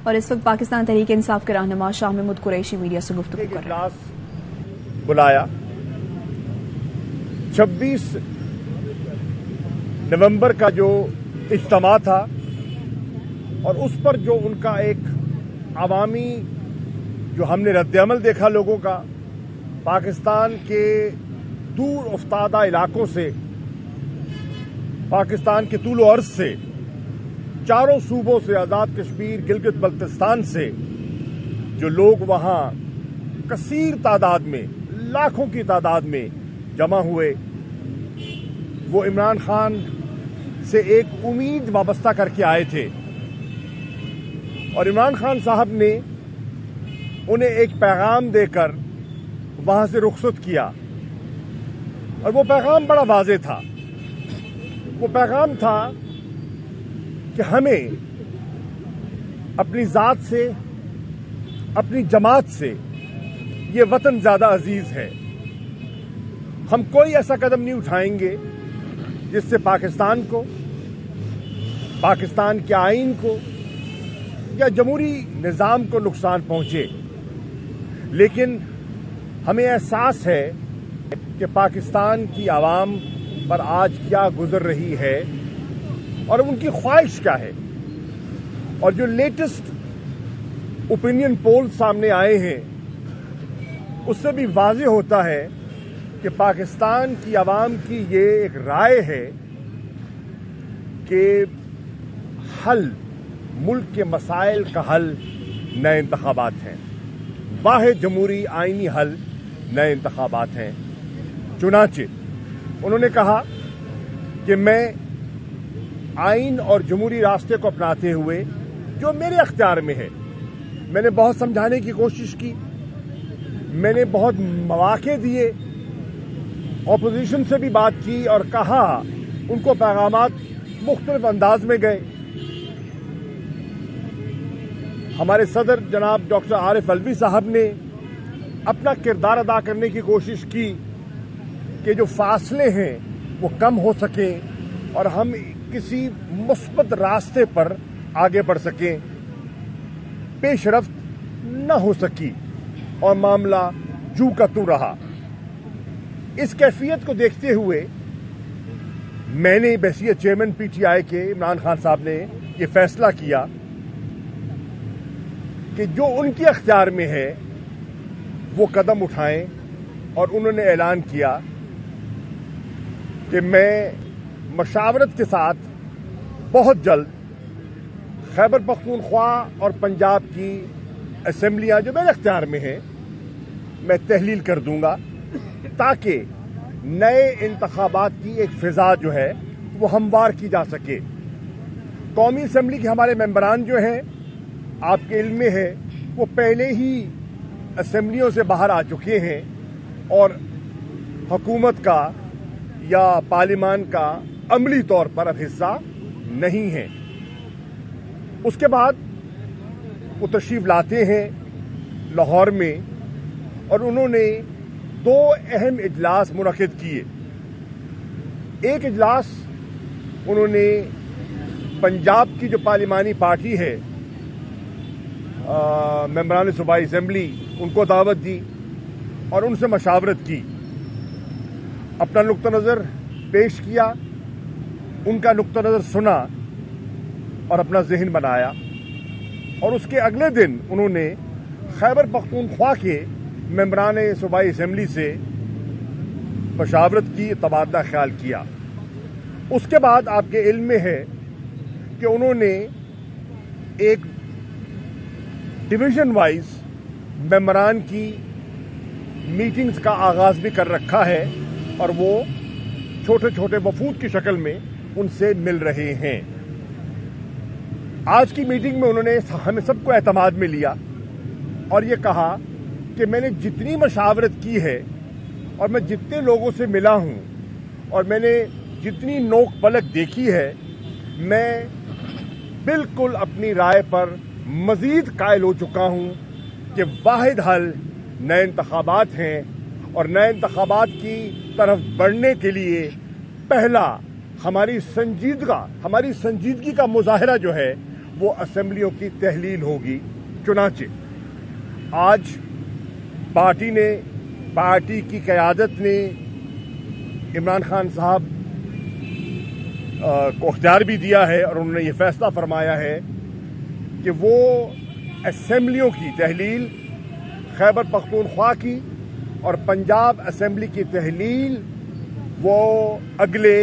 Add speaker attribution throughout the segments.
Speaker 1: اور اس وقت پاکستان تحریک انصاف کے رہنما شاہ محمود قریشی میڈیا سے گفتگو کر رہے ہیں۔
Speaker 2: اجلاس بلایا 26 نومبر کا جو اجتماع تھا اور اس پر جو ان کا ایک عوامی جو ہم نے رد عمل دیکھا لوگوں کا، پاکستان کے دور افتادہ علاقوں سے، پاکستان کے طول و عرض سے، چاروں صوبوں سے، آزاد کشمیر، گلگت بلتستان سے جو لوگ وہاں کثیر تعداد میں، لاکھوں کی تعداد میں جمع ہوئے، وہ عمران خان سے ایک امید وابستہ کر کے آئے تھے اور عمران خان صاحب نے انہیں ایک پیغام دے کر وہاں سے رخصت کیا اور وہ پیغام بڑا واضح تھا۔ وہ پیغام تھا کہ ہمیں اپنی ذات سے، اپنی جماعت سے یہ وطن زیادہ عزیز ہے۔ ہم کوئی ایسا قدم نہیں اٹھائیں گے جس سے پاکستان کو، پاکستان کے آئین کو یا جمہوری نظام کو نقصان پہنچے، لیکن ہمیں احساس ہے کہ پاکستان کی عوام پر آج کیا گزر رہی ہے اور ان کی خواہش کیا ہے، اور جو لیٹسٹ اوپینین پول سامنے آئے ہیں اس سے بھی واضح ہوتا ہے کہ پاکستان کی عوام کی یہ ایک رائے ہے کہ حل، ملک کے مسائل کا حل نئے انتخابات ہیں، واحد جمہوری آئینی حل نئے انتخابات ہیں۔ چنانچہ انہوں نے کہا کہ میں آئین اور جمہوری راستے کو اپناتے ہوئے جو میرے اختیار میں ہے، میں نے بہت سمجھانے کی کوشش کی، میں نے بہت مواقع دیے، اپوزیشن سے بھی بات کی اور کہا، ان کو پیغامات مختلف انداز میں گئے۔ ہمارے صدر جناب ڈاکٹر عارف علوی صاحب نے اپنا کردار ادا کرنے کی کوشش کی کہ جو فاصلے ہیں وہ کم ہو سکیں اور ہم کسی مثبت راستے پر آگے بڑھ سکیں۔ پیش رفت نہ ہو سکی اور معاملہ جو کا تو رہا۔ اس کیفیت کو دیکھتے ہوئے میں نے بحیثیت چیئرمین پی ٹی آئی کے عمران خان صاحب نے یہ فیصلہ کیا کہ جو ان کے اختیار میں ہے وہ قدم اٹھائیں، اور انہوں نے اعلان کیا کہ میں مشاورت کے ساتھ بہت جلد خیبر پختونخوا اور پنجاب کی اسمبلیاں جو میرے اختیار میں ہیں میں تحلیل کر دوں گا، تاکہ نئے انتخابات کی ایک فضا جو ہے وہ ہموار کی جا سکے۔ قومی اسمبلی کے ہمارے ممبران جو ہیں، آپ کے علم میں ہے، وہ پہلے ہی اسمبلیوں سے باہر آ چکے ہیں اور حکومت کا یا پارلیمان کا عملی طور پر اب حصہ نہیں ہے۔ اس کے بعد وہ تشریف لاتے ہیں لاہور میں اور انہوں نے 2 اہم اجلاس منعقد کیے۔ ایک اجلاس انہوں نے پنجاب کی جو پارلیمانی پارٹی ہے، ممبران صوبائی اسمبلی، ان کو دعوت دی اور ان سے مشاورت کی، اپنا نقطہ نظر پیش کیا، ان کا نقطہ نظر سنا اور اپنا ذہن بنایا، اور اس کے اگلے دن انہوں نے خیبر پختونخوا کے ممبران صوبائی اسمبلی سے مشاورت کی، تبادلہ خیال کیا۔ اس کے بعد آپ کے علم میں ہے کہ انہوں نے ایک ڈویژن وائز ممبران کی میٹنگز کا آغاز بھی کر رکھا ہے اور وہ چھوٹے چھوٹے وفود کی شکل میں ان سے مل رہے ہیں۔ آج کی میٹنگ میں انہوں نے ہمیں سب کو اعتماد میں لیا اور یہ کہا کہ میں نے جتنی مشاورت کی ہے اور میں جتنے لوگوں سے ملا ہوں اور میں نے جتنی نوک پلک دیکھی ہے، میں بالکل اپنی رائے پر مزید قائل ہو چکا ہوں کہ واحد حل نئے انتخابات ہیں، اور نئے انتخابات کی طرف بڑھنے کے لیے پہلا ہماری سنجیدگی کا مظاہرہ جو ہے वो असेंबलियों की तहलील होगी। चुनाचे आज पार्टी की क़यादत ने इमरान खान साहब को इख्तियार भी दिया है और उन्होंने ये फैसला फरमाया है कि वो असेंबलियों की तहलील खैबर पख्तूनख्वा की और पंजाब असेंबली की तहलील वो अगले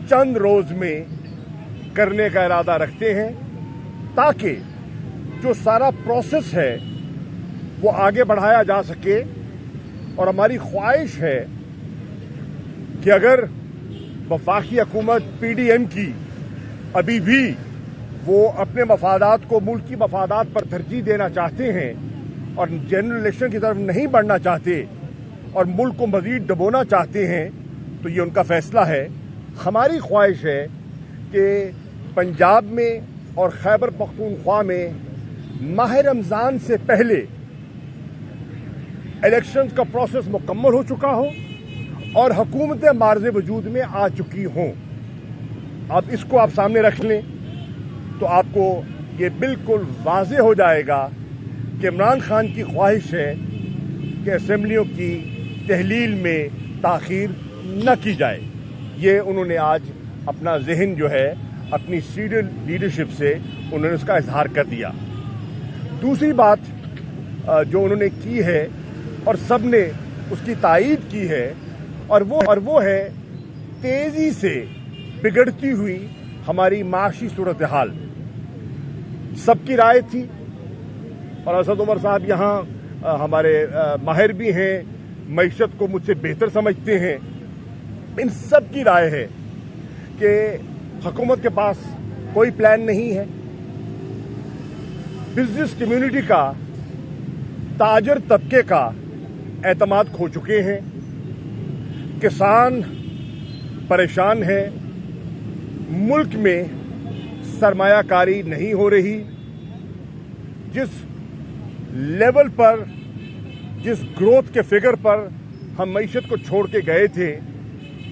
Speaker 2: चंद रोज में करने का इरादा रखते हैं, ताकि जो सारा प्रोसेस है वो आगे बढ़ाया जा सके। और हमारी ख्वाहिश है कि अगर वफाकी हुकूमत PDM की अभी भी वो अपने मफादात को मुल्क की मफादात पर तरजीह देना चाहते हैं और जनरल इलेक्शन की तरफ नहीं बढ़ना चाहते और मुल्क को मजीद डबोना चाहते हैं, तो ये उनका फैसला है। हमारी ख्वाहिश है कि पंजाब में और खैबर पख्तूनख्वा में माह रमज़ान से पहले इलेक्शंस का प्रोसेस मुकम्मल हो चुका हो और हुकूमतें मार्ज़े वजूद में आ चुकी हों। अब इसको आप सामने रख लें तो आपको ये बिल्कुल वाज़ेह हो जाएगा कि इमरान खान की ख्वाहिश है कि असेंबलियों की तहलील में ताख़ीर न की जाए। ये उन्होंने आज अपना जहन जो है अपनी सीनियर लीडरशिप से उन्होंने उसका इजहार कर दिया। दूसरी बात जो उन्होंने की है और सब ने उसकी तायीद की है और वो है तेजी से बिगड़ती हुई हमारी माशी सूरत हाल। सबकी राय थी और असद उमर साहब यहाँ हमारे माहिर भी हैं, मईशत को मुझसे बेहतर समझते हैं। इन सब की राय है कि हुकूमत के पास कोई प्लान नहीं है। बिजनेस कम्युनिटी का, ताजर तबके का एतमाद खो चुके हैं। किसान परेशान है। मुल्क में सरमायाकारी नहीं हो रही। जिस लेवल पर, जिस ग्रोथ के फिगर पर हम मईशत को छोड़ के गए थे,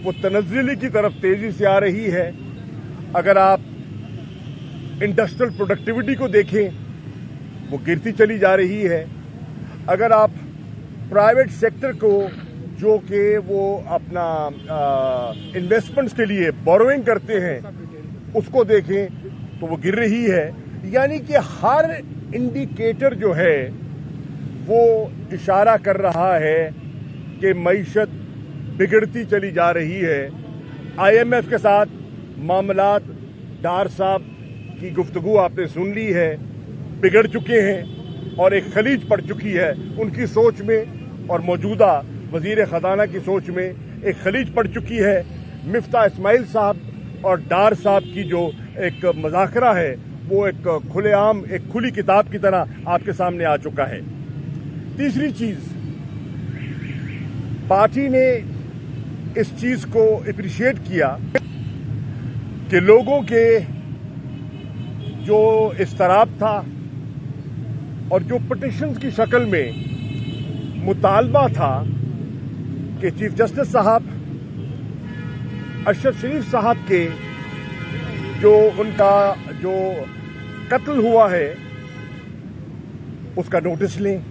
Speaker 2: वो तनज़्ज़ुली की तरफ तेजी से आ रही है। अगर आप इंडस्ट्रियल प्रोडक्टिविटी को देखें, वो गिरती चली जा रही है। अगर आप प्राइवेट सेक्टर को, जो कि वो अपना इन्वेस्टमेंट्स के लिए बोरोइंग करते हैं, उसको देखें तो वो गिर रही है। यानी कि हर इंडिकेटर जो है वो इशारा कर रहा है कि मईशत बिगड़ती चली जा रही है। IMF के साथ मामलात, डार साहब की गुफ्तगू आपने सुन ली है, बिगड़ चुके हैं और एक खलीज पड़ चुकी है उनकी सोच में और मौजूदा वजीर खजाना की सोच में एक खलीज पड़ चुकी है। मिफ्ता इस्माइल साहब और डार साहब की जो एक मुज़ाकरा है वो एक खुलेआम, एक खुली किताब की तरह आपके सामने आ चुका है। तीसरी चीज, पार्टी ने इस चीज को एप्रिशिएट किया कि लोगों के जो इस्तराब था और जो पिटिशंस की शक्ल में मुतालबा था कि चीफ जस्टिस साहब अशरफ शरीफ साहब के जो उनका जो कत्ल हुआ है उसका नोटिस लें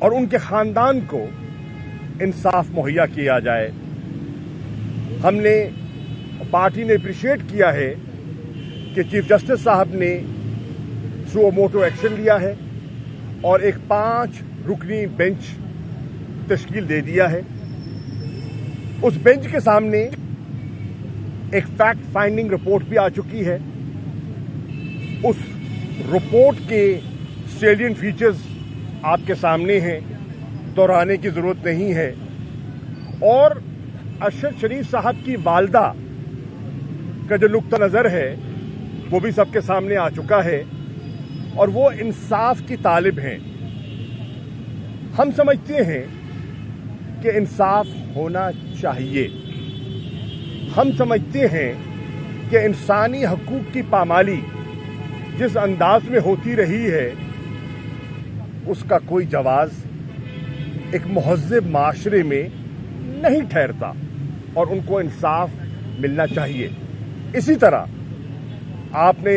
Speaker 2: और उनके खानदान को इंसाफ मुहैया किया जाए। हमने, पार्टी ने अप्रिशिएट किया है कि चीफ जस्टिस साहब ने सुओ मोटो एक्शन लिया है और एक 5 रुकनी बेंच तश्कील दे दिया है। उस बेंच के सामने एक फैक्ट फाइंडिंग रिपोर्ट भी आ चुकी है। उस रिपोर्ट के सैलिएंट फीचर्स आपके सामने हैं, दोहराने की जरूरत नहीं है। और अशरफ शरीफ साहब की वालदा का जो नुक्ता नजर है वो भी सबके सामने आ चुका है और वो इंसाफ की तालिब हैं। हम समझते हैं कि इंसाफ होना चाहिए। हम समझते हैं कि इंसानी हकूक की पामाली जिस अंदाज में होती रही है उसका कोई जवाज एक मुहज़्ज़ब माशरे में नहीं ठहरता और उनको इंसाफ मिलना चाहिए। इसी तरह आपने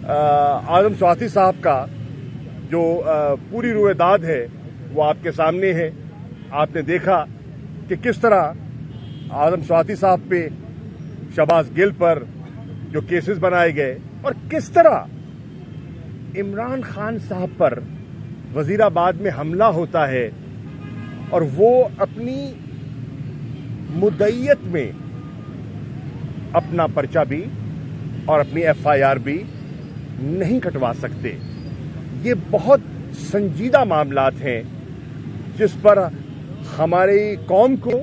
Speaker 2: आजम स्वाति साहब का जो पूरी रुएदाद है वो आपके सामने है। आपने देखा कि किस तरह आजम स्वाति साहब पे, शहबाज गिल पर जो केसेस बनाए गए और किस तरह इमरान खान साहब पर वजीराबाद में हमला होता है और वो अपनी मुद्दईयत में अपना पर्चा भी और अपनी एफआईआर भी नहीं कटवा सकते। ये बहुत संजीदा मामलात हैं जिस पर हमारी कौम को,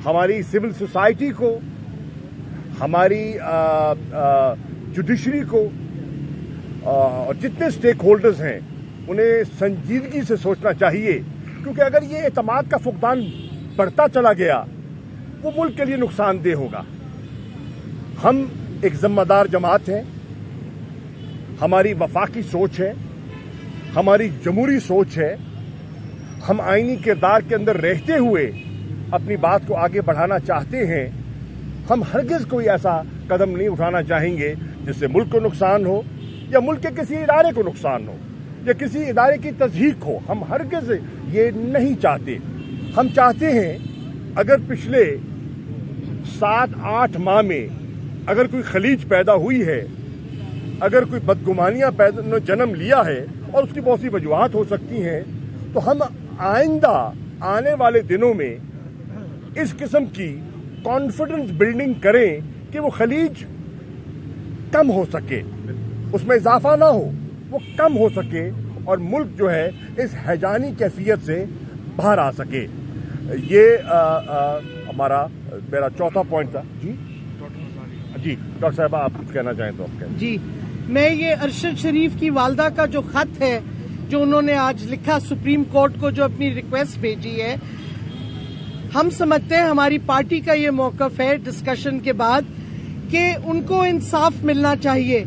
Speaker 2: हमारी सिविल सोसाइटी को, हमारी जुडिशरी को और जितने स्टेक होल्डर्स हैं उन्हें संजीदगी से सोचना चाहिए, क्योंकि अगर ये एतमाद का फुकदान बढ़ता चला गया वो मुल्क के लिए नुकसानदेह होगा। हम एक जिम्मेदार जमात हैं, हमारी वफाकी सोच है, हमारी जमहूरी सोच है। हम आईनी किरदार के अंदर रहते हुए अपनी बात को आगे बढ़ाना चाहते हैं। हम हरगिज कोई ऐसा कदम नहीं उठाना चाहेंगे जिससे मुल्क को नुकसान हो या मुल्क के किसी इदारे को नुकसान हो या किसी इदारे की तज़हीक हो। हम हरगिज ये नहीं चाहते। हम चाहते हैं अगर पिछले 7-8 माह में अगर कोई खलीज पैदा हुई है, अगर कोई बदगुमानियां पैदा जन्म लिया है और उसकी बहुत सी वजूहात हो सकती हैं, तो हम आइंदा आने वाले दिनों में इस किस्म की कॉन्फिडेंस बिल्डिंग करें कि वो खलीज कम हो सके, उसमें इजाफा ना हो, वो कम हो सके और मुल्क जो है इस हैजानी कैफियत से बाहर आ सके। ये मेरा चौथा पॉइंट था। जी डॉक्टर साहब, आप कुछ कहना चाहें तो आप कहें।
Speaker 3: जी, मैं ये अरशद शरीफ की वालदा का जो खत है जो उन्होंने आज लिखा सुप्रीम कोर्ट को, जो अपनी रिक्वेस्ट भेजी है, हम समझते हैं हमारी पार्टी का ये मौकफ है डिस्कशन के बाद कि उनको इंसाफ मिलना चाहिए।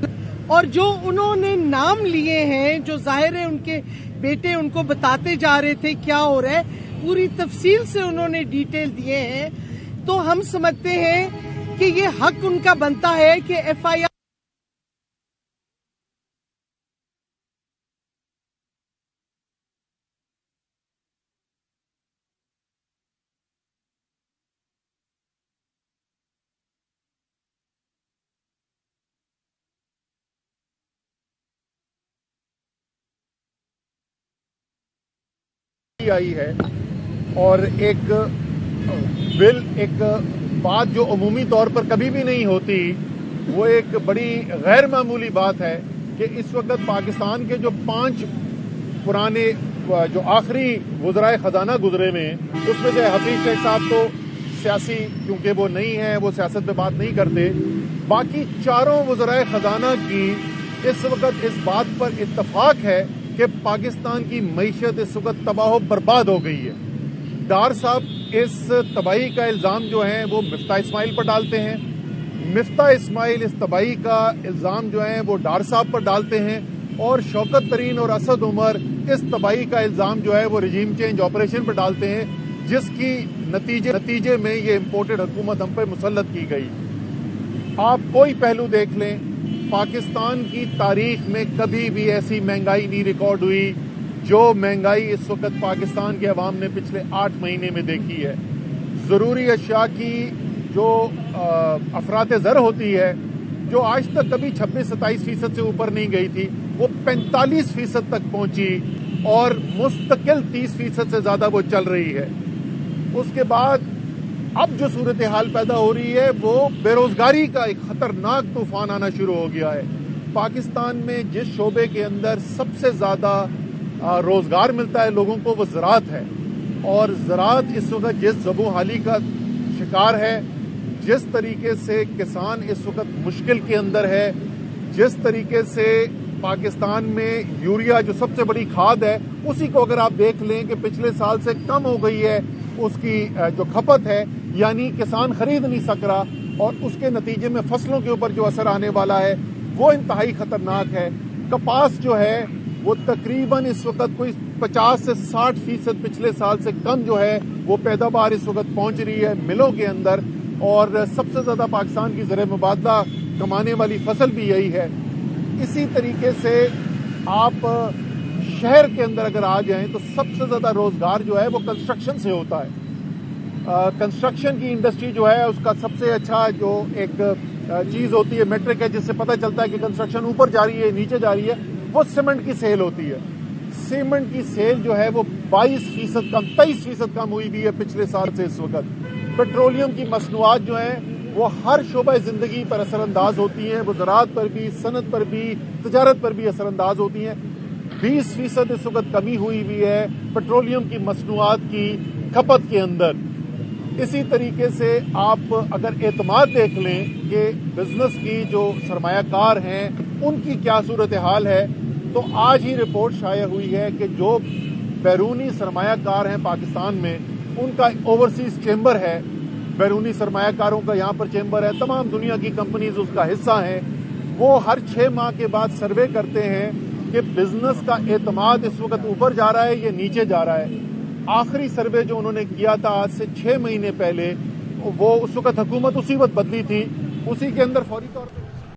Speaker 3: और जो उन्होंने नाम लिए हैं, जो जाहिर है उनके बेटे उनको बताते जा रहे थे क्या हो रहा है, पूरी तफसील से उन्होंने डिटेल दिए हैं, तो हम समझते हैं कि ये हक उनका बनता है कि एफआईआर
Speaker 4: आई है और एक बिल, एक बात जो अमूमी तौर पर कभी भी नहीं होती, वो एक बड़ी गैर मामूली बात है कि इस वक्त पाकिस्तान के जो 5 पुराने जो आखिरी वज़राए ख़जाना गुजरे में, उसमें से हफीज शेख साहब तो सियासी, क्योंकि वो नहीं है, वो सियासत पे बात नहीं करते, बाकी चारों वज़राए ख़जाना की इस वक्त इस बात पर इत्तफाक है कि पाकिस्तान की मईशत इस वक्त तबाह बर्बाद हो गई है। डार साहब इस तबाही का इल्ज़ाम जो है वो मिफ्ता इस्माइल पर डालते हैं, मिफ्ता इस्माइल इस तबाही का इल्ज़ाम जो है वो डार साहब पर डालते हैं, और शौकत तरीन और असद उमर इस तबाही का इल्ज़ाम जो है वो रजीम चेंज ऑपरेशन पर डालते हैं, जिसकी नतीजे में ये इम्पोर्टेड हुकूमत हम पर मुसल्लत की गई। आप कोई पहलू देख लें, पाकिस्तान की तारीख में कभी भी ऐसी महंगाई नहीं रिकॉर्ड हुई जो महंगाई इस वक्त पाकिस्तान के अवाम ने पिछले 8 महीने में देखी है। ज़रूरी अशिया की जो अफरात ज़र होती है, जो आज तक कभी 26-27% से ऊपर नहीं गई थी, वो 45% तक पहुंची और मुस्तकिल 30% से ज़्यादा वो चल रही है। उसके बाद अब जो सूरत हाल पैदा हो रही है वो बेरोजगारी का एक खतरनाक तूफान आना शुरू हो गया है। पाकिस्तान में जिस शोबे के अंदर सबसे ज्यादा रोजगार मिलता है लोगों को, वो ज़राअत है, और ज़राअत इस वक्त जिस ज़बू हाली का शिकार है, जिस तरीके से किसान इस वक्त मुश्किल के अंदर है, जिस तरीके से पाकिस्तान में यूरिया जो सबसे बड़ी खाद है, उसी को अगर आप देख लें कि पिछले साल से कम हो गई है उसकी जो खपत है, यानी किसान खरीद नहीं सक रहा, और उसके नतीजे में फसलों के ऊपर जो असर आने वाला है वो इंतहाई खतरनाक है। कपास जो है वो तकरीबन इस वक्त कोई 50 से 60% पिछले साल से कम जो है वो पैदावार इस वक्त पहुंच रही है मिलों के अंदर, और सबसे ज्यादा पाकिस्तान की ज़र मुबादला कमाने वाली फसल भी यही है। इसी तरीके से आप शहर के अंदर अगर आ जाएं तो सबसे ज़्यादा रोज़गार जो है वो कंस्ट्रक्शन से होता है। कंस्ट्रक्शन की इंडस्ट्री जो है उसका सबसे अच्छा जो एक चीज़ होती है मेट्रिक है, जिससे पता चलता है कि कंस्ट्रक्शन ऊपर जा रही है नीचे जा रही है, वो सीमेंट की सेल होती है। सीमेंट की सेल जो है वो 22% कम 23% कम हुई भी है पिछले साल से इस वक्त। पेट्रोलियम की मसनूआत जो हैं वो हर शोबा ज़िंदगी पर असरअंदाज होती हैं, वो ज़राअत पर भी, सनत पर भी, तजारत पर भी असरअंदाज होती हैं। 20% इस वक्त कमी हुई हुई है पेट्रोलियम की मसनूआत की खपत के अंदर। इसी तरीके से आप अगर एतमाद देख लें कि बिजनेस की जो सरमायाकार हैं उनकी क्या सूरत हाल है, तो आज ही रिपोर्ट शाया हुई है कि जो बैरूनी सरमायाकार हैं पाकिस्तान में, उनका ओवरसीज चेंबर है, बैरूनी सरमायाकारों का यहाँ पर चेंबर है, तमाम दुनिया की कंपनीज उसका हिस्सा हैं, वो हर 6 माह के बाद सर्वे करते हैं कि बिजनेस का एतमाद इस वक्त ऊपर जा रहा है या नीचे जा रहा है। आखिरी सर्वे जो उन्होंने किया था आज से 6 महीने पहले, वो उस वक्त हुकूमत उसी वक्त बदली थी, उसी के अंदर फौरी तौर पर